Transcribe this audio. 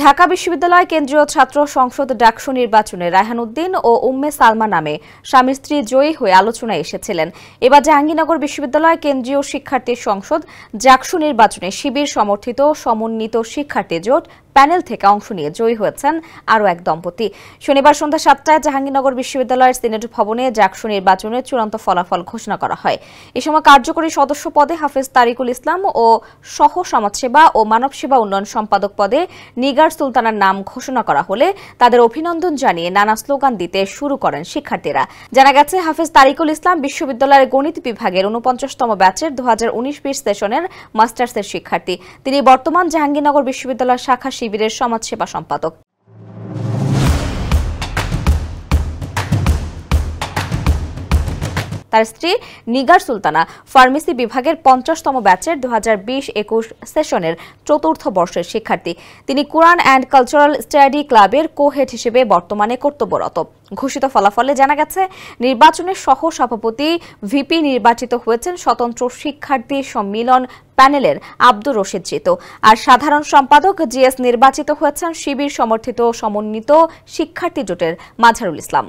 ঢাকা বিশ্ববিদ্যালয় কেন্দ্রীয় ছাত্র সংসদ ডাকসু নির্বাচনে রায়হান উদ্দিন ও উম্মে সালমা নামে স্বামী স্ত্রী জয়ী হয়ে আলোচনায় এসেছিলেন। এবার জাহাঙ্গীরনগর বিশ্ববিদ্যালয় কেন্দ্রীয় শিক্ষার্থী সংসদ ডাকসু নির্বাচনে শিবির সমর্থিত সমন্বিত শিক্ষার্থী জোট প্যানেল থেকে অংশ নিয়ে জয়ী হয়েছেন আরও এক দম্পতি। শনিবার সন্ধ্যা 7টায় জাহাঙ্গীরনগর বিশ্ববিদ্যালয়ের সিনেট ভবনে ডাকসু নির্বাচনের চূড়ান্ত ফলাফল ঘোষণা করা হয়। এ সময় কার্যকরী সদস্য পদে হাফেজ তারিকুল ইসলাম ও সহ সমাজসেবা ও মানব সেবা উন্নয়ন সম্পাদক পদে নিগার সুলতানার নাম ঘোষণা করা হলে তাদের অভিনন্দন জানিয়ে নানা স্লোগান দিতে শুরু করেন শিক্ষার্থীরা। জানা গেছে, হাফেজ তারিকুল ইসলাম বিশ্ববিদ্যালয়ের গণিত বিভাগের 49তম ব্যাচের 2019-20 সেশনের মাস্টার্সের শিক্ষার্থী। তিনি বর্তমান জাহাঙ্গীরনগর বিশ্ববিদ্যালয় শাখা শিবিরের সমাজসেবা সম্পাদক। তার স্ত্রী নিগার সুলতানা ফার্মেসি বিভাগের 50তম ব্যাচের 2020-21 সেশনের 4র্থ বর্ষের শিক্ষার্থী। তিনি কোরআন অ্যান্ড কালচারাল স্টাডি ক্লাবের কো-হেড হিসেবে বর্তমানে কর্তব্যরত। ঘোষিত ফলাফলে জানা গেছে, নির্বাচনের সহ সভাপতি ভিপি নির্বাচিত হয়েছেন স্বতন্ত্র শিক্ষার্থী সম্মিলন প্যানেলের আব্দুর রশিদ জিতু, আর সাধারণ সম্পাদক জিএস নির্বাচিত হয়েছেন শিবির সমর্থিত সমন্বিত শিক্ষার্থী জোটের মাঝারুল ইসলাম।